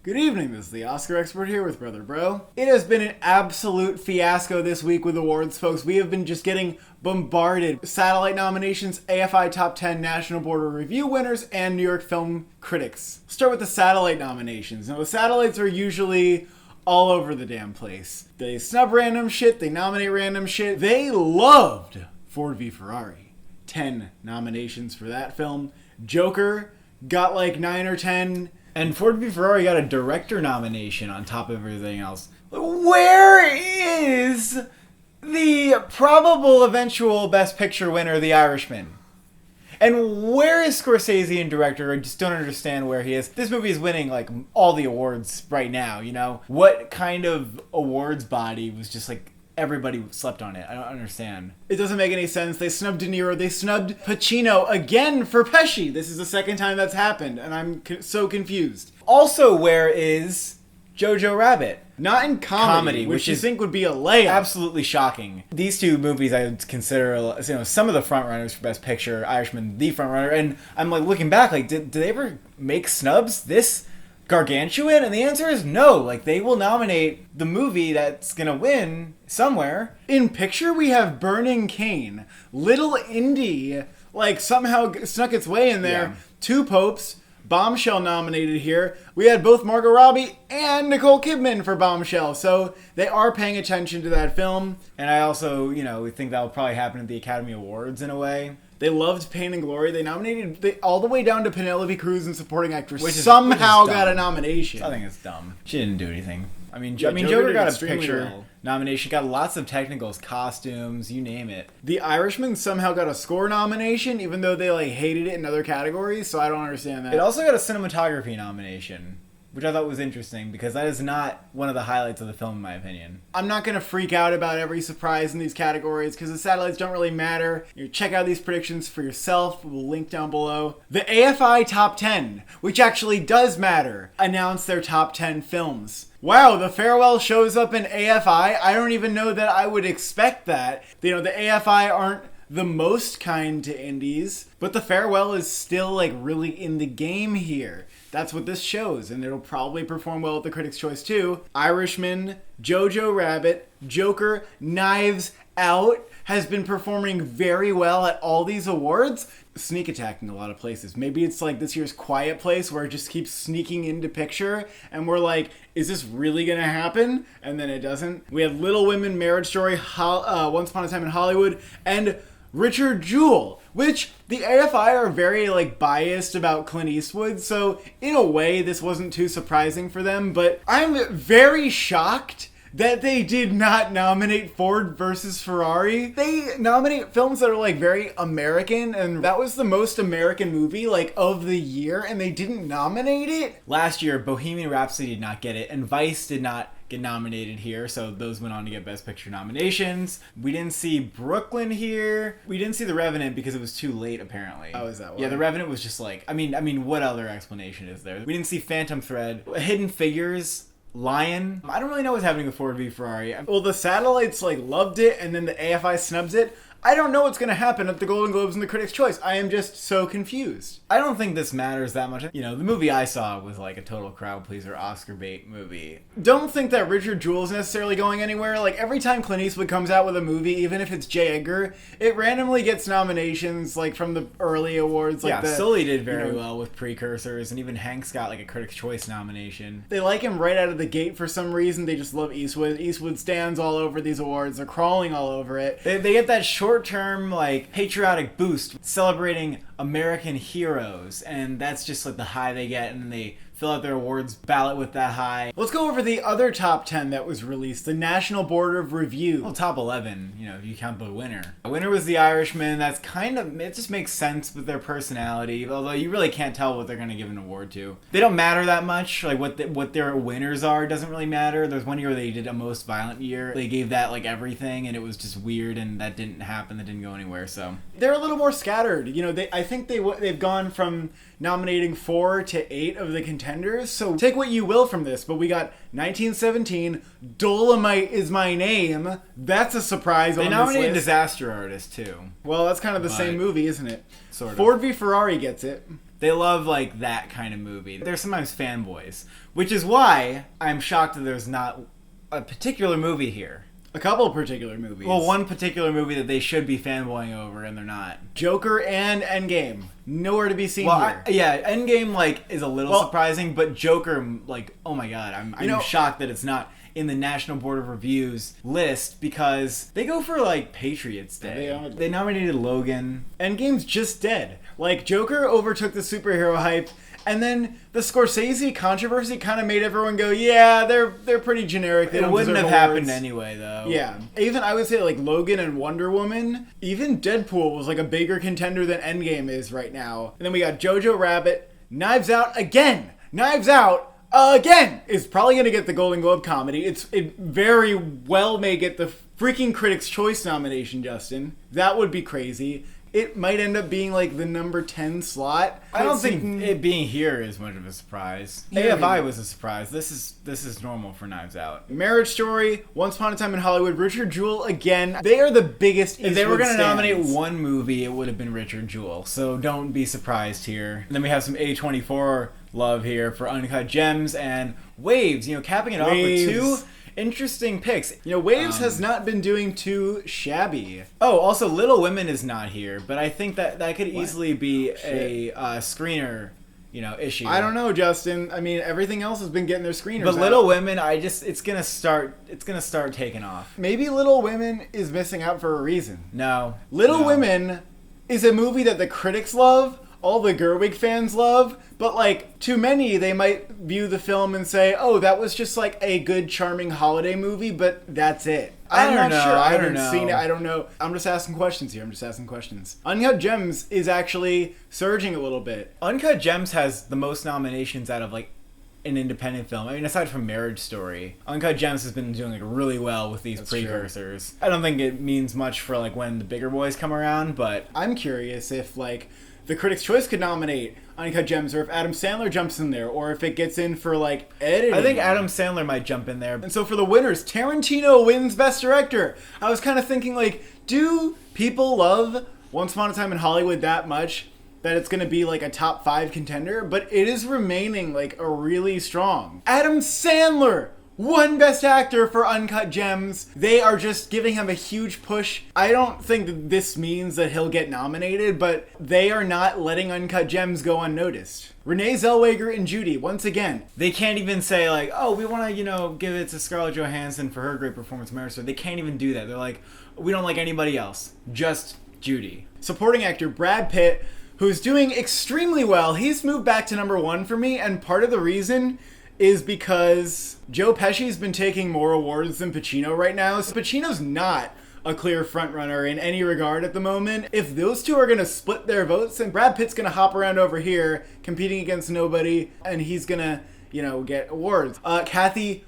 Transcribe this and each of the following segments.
Good evening, this is the Oscar expert here with Brother Bro. It has been an absolute fiasco this week with awards, folks. We have been just getting bombarded. Satellite nominations, AFI Top 10 National Board of Review winners, and New York Film Critics. Start with the satellite nominations. Now, the satellites are usually all over the damn place. They snub random shit, they nominate random shit. They loved Ford v Ferrari. 10 nominations for that film. Joker got like 9 or 10. And Ford v Ferrari got a director nomination on top of everything else. Where is the probable eventual Best Picture winner, The Irishman? And where is Scorsese in director? I just don't understand where he is. This movie is winning like all the awards right now, you know? What kind of awards body was just like everybody slept on it? I don't understand. It doesn't make any sense. They snubbed De Niro. They snubbed Pacino again for Pesci. This is the second time that's happened, and I'm so confused. Also, where is Jojo Rabbit? Not in comedy, which you think would be a layup. Absolutely shocking. These two movies I would consider, some of the frontrunners for Best Picture. Irishman, the frontrunner, and I'm like looking back, like, did they ever make snubs this gargantuan? And the answer is no. Like, they will nominate the movie that's gonna win somewhere. In picture, we have Burning Cane. Little Indy, like, somehow snuck its way in there. Yeah. Two Popes. Bombshell nominated here. We had both Margot Robbie and Nicole Kidman for Bombshell, so they are paying attention to that film. And I also, we think that will probably happen at the Academy Awards in a way. They loved Pain and Glory. They nominated all the way down to Penelope Cruz in Supporting Actress, which somehow got a nomination. I think it's dumb. She didn't do anything. Joker got a picture nomination, got lots of technicals, costumes, you name it. The Irishman somehow got a score nomination, even though they hated it in other categories, so I don't understand that. It also got a cinematography nomination, which I thought was interesting, because that is not one of the highlights of the film, in my opinion. I'm not going to freak out about every surprise in these categories, because the satellites don't really matter. Check out these predictions for yourself. We'll link down below. The AFI Top 10, which actually does matter, announced their top 10 films. Wow, The Farewell shows up in AFI. I don't even know that I would expect that. The AFI aren't the most kind to indies, but The Farewell is still really in the game here. That's what this shows, and it'll probably perform well at the Critics' Choice too. Irishman, Jojo Rabbit, Joker, Knives Out has been performing very well at all these awards. Sneak attacking a lot of places. Maybe it's like this year's Quiet Place, where it just keeps sneaking into picture, and we're like, is this really gonna happen? And then it doesn't. We had Little Women, Marriage Story, Once Upon a Time in Hollywood, and Richard Jewell, which the AFI are very biased about Clint Eastwood, so in a way this wasn't too surprising for them, but I'm very shocked that they did not nominate Ford versus Ferrari. They nominate films that are very American, and that was the most American movie of the year, and they didn't nominate it. Last year, Bohemian Rhapsody did not get it, and Vice did not get nominated here, so those went on to get Best Picture nominations. We didn't see Brooklyn here. We didn't see The Revenant because it was too late, apparently. Oh, is that why? Yeah, The Revenant was just what other explanation is there? We didn't see Phantom Thread. Hidden Figures, Lion. I don't really know what's happening with Ford v Ferrari. Well, the satellites loved it, and then the AFI snubs it. I don't know what's going to happen at the Golden Globes and the Critics' Choice. I am just so confused. I don't think this matters that much. The movie I saw was a total crowd pleaser, Oscar bait movie. Don't think that Richard Jewell is necessarily going anywhere. Every time Clint Eastwood comes out with a movie, even if it's J. Edgar, it randomly gets nominations from the early awards. Sully did very well with Precursors, and even Hanks got a Critics' Choice nomination. They like him right out of the gate for some reason. They just love Eastwood. Eastwood stands all over these awards. They're crawling all over it. They get that short-term patriotic boost celebrating American heroes, and that's just the high they get, and then they fill out their awards ballot with that high. Let's go over the other top 10 that was released. The National Board of Review. Well, top 11, if you count the winner. The winner was The Irishman. That's it just makes sense with their personality, although you really can't tell what they're going to give an award to. They don't matter that much. What their winners are doesn't really matter. There's one year they did a most violent year. They gave that everything, and it was just weird, and that didn't happen. That didn't go anywhere, so. They're a little more scattered. I think they've gone from nominating 4 to 8 of the contenders. So take what you will from this, but we got 1917, Dolomite Is My Name. That's a surprise on this list. They nominated Disaster Artist, too. Well, that's kind of the same movie, isn't it? Sort of. Ford v Ferrari gets it. They love, like, that kind of movie. They're sometimes fanboys, Which is why I'm shocked that there's not a particular movie here. A couple particular movies. Well, one particular movie that they should be fanboying over, and they're not. Joker and Endgame. Nowhere to be seen here. Endgame, like, is a little surprising, but Joker, like, oh my god, I'm shocked that it's not in the National Board of Review's list, because they go for, like, Patriots Day. They nominated Logan. Endgame's just dead. Like, Joker overtook the superhero hype, and then the Scorsese controversy kind of made everyone go, yeah, they're pretty generic. It wouldn't have happened anyway, though. Yeah. Even, I would say, like, Logan and Wonder Woman, even Deadpool was, like, a bigger contender than Endgame is right now. And then we got Jojo Rabbit, Knives Out again. Knives Out again is probably going to get the Golden Globe comedy. It very well may get the freaking Critics' Choice nomination, Justin. That would be crazy. It might end up being like the number 10 slot. I don't think it being here is much of a surprise. AFI was a surprise. This is normal for Knives Out. Marriage Story, Once Upon a Time in Hollywood, Richard Jewell again. They are the biggest Eastwood If they were going to stands. nominate one movie, it would have been Richard Jewell. So don't be surprised here. And then we have some A24 love here for Uncut Gems and Waves. Capping it off with two interesting picks. Waves has not been doing too shabby. Oh, also Little Women is not here, but I think that could easily be a screener, issue. I don't know, Justin. I mean, everything else has been getting their screeners. But Little Women, it's gonna start taking off. Maybe Little Women is missing out for a reason. No. Little Women is a movie that the critics love, all the Gerwig fans love, but like to many they might view the film and say, oh, that was just like a good charming holiday movie, but that's it. I'm not sure. I haven't seen it. I don't know. I'm just asking questions here. Uncut Gems is actually surging a little bit. Uncut Gems has the most nominations out of like an independent film. I mean, aside from Marriage Story, Uncut Gems has been doing like really well with these precursors. True. I don't think it means much for like when the bigger boys come around, but I'm curious if like the Critics' Choice could nominate Uncut Gems, or if Adam Sandler jumps in there, or if it gets in for, like, editing. I think Adam Sandler might jump in there. And so for the winners, Tarantino wins Best Director. I was kind of thinking, like, do people love Once Upon a Time in Hollywood that much that it's going to be, like, a top 5 contender? But it is remaining, like, a really strong. Adam Sandler won Best Actor for Uncut Gems. They are just giving him a huge push. I don't think that this means that he'll get nominated, but they are not letting Uncut Gems go unnoticed. Renee Zellweger and Judy, once again. They can't even say like, oh, we want to, give it to Scarlett Johansson for her great performance in Marriage Story. They can't even do that. They're like, we don't like anybody else. Just Judy. Supporting actor Brad Pitt, who's doing extremely well. He's moved back to number 1 for me, and part of the reason is because Joe Pesci's been taking more awards than Pacino right now. So Pacino's not a clear frontrunner in any regard at the moment. If those two are going to split their votes, then Brad Pitt's going to hop around over here competing against nobody, and he's going to, get awards. Kathy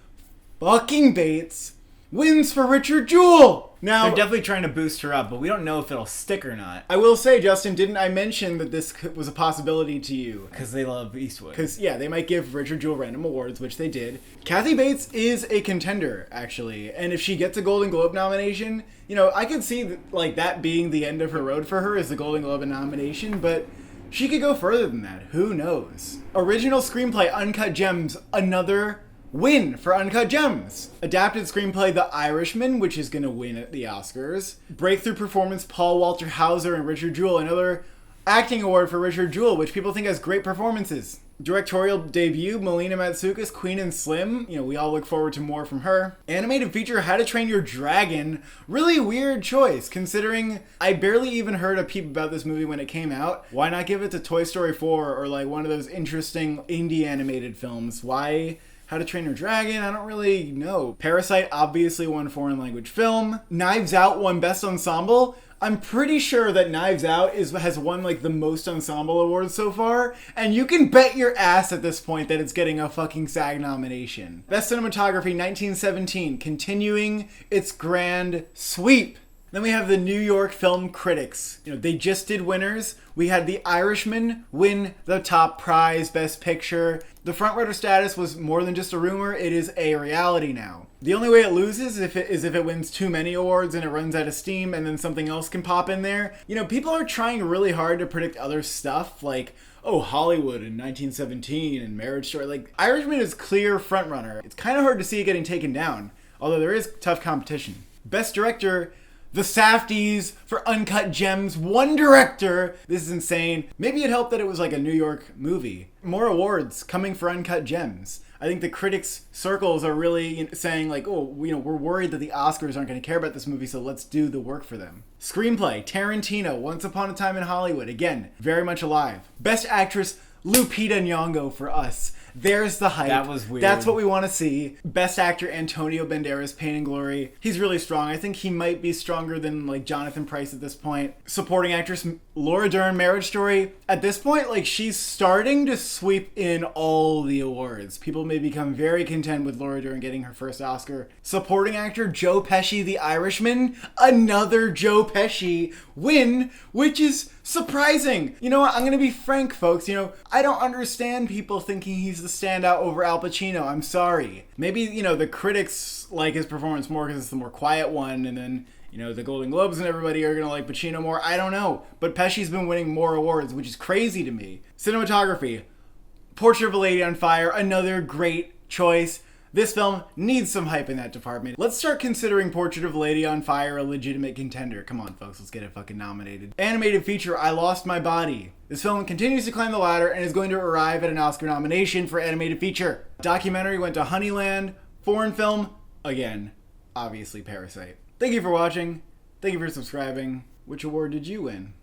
fucking Bates wins for Richard Jewell. Now, they're definitely trying to boost her up, but we don't know if it'll stick or not. I will say, Justin, didn't I mention that this was a possibility to you? Because they love Eastwood. Because, they might give Richard Jewell random awards, which they did. Kathy Bates is a contender, actually. And if she gets a Golden Globe nomination, I could see that being the end of her road for her as the Golden Globe nomination, but she could go further than that. Who knows? Original screenplay, Uncut Gems, another win for Uncut Gems. Adapted screenplay, The Irishman, which is going to win at the Oscars. Breakthrough performance, Paul Walter Hauser and Richard Jewell. Another acting award for Richard Jewell, which people think has great performances. Directorial debut, Melina Matsoukas, Queen and Slim. We all look forward to more from her. Animated feature, How to Train Your Dragon. Really weird choice, considering I barely even heard a peep about this movie when it came out. Why not give it to Toy Story 4 or like one of those interesting indie animated films? Why How to Train Your Dragon? I don't really know. Parasite obviously won foreign language film. Knives Out won Best Ensemble. I'm pretty sure that Knives Out has won like the most ensemble awards so far, and you can bet your ass at this point that it's getting a fucking SAG nomination. Best Cinematography 1917, continuing its grand sweep. Then we have the New York Film Critics. They just did winners. We had The Irishman win the top prize, Best Picture. The frontrunner status was more than just a rumor. It is a reality now. The only way it loses is if it wins too many awards and it runs out of steam and then something else can pop in there. People are trying really hard to predict other stuff like, oh, Hollywood in 1917 and Marriage Story. Like, Irishman is clear frontrunner. It's kind of hard to see it getting taken down, although there is tough competition. Best Director, the Safdies for Uncut Gems. One director. This is insane. Maybe it helped that it was like a New York movie. More awards coming for Uncut Gems. I think the critics' circles are really saying like, oh, we're worried that the Oscars aren't going to care about this movie, so let's do the work for them. Screenplay, Tarantino, Once Upon a Time in Hollywood. Again, very much alive. Best Actress, Lupita Nyong'o for Us. There's the hype. That was weird. That's what we want to see. Best Actor, Antonio Banderas, Pain and Glory. He's really strong. I think he might be stronger than like Jonathan Pryce at this point. Supporting Actress, Laura Dern, Marriage Story. At this point, like, she's starting to sweep in all the awards. People may become very content with Laura Dern getting her first Oscar. Supporting Actor, Joe Pesci, The Irishman. Another Joe Pesci win, which is surprising. You know what? I'm going to be frank, folks. I don't understand people thinking he's the standout over Al Pacino. I'm sorry. Maybe, the critics like his performance more because it's the more quiet one, and then, the Golden Globes and everybody are going to like Pacino more. I don't know. But Pesci's been winning more awards, which is crazy to me. Cinematography. Portrait of a Lady on Fire. Another great choice. This film needs some hype in that department. Let's start considering Portrait of a Lady on Fire a legitimate contender. Come on, folks, let's get it fucking nominated. Animated feature, I Lost My Body. This film continues to climb the ladder and is going to arrive at an Oscar nomination for animated feature. Documentary went to Honeyland. Foreign film, again, obviously Parasite. Thank you for watching. Thank you for subscribing. Which award did you win?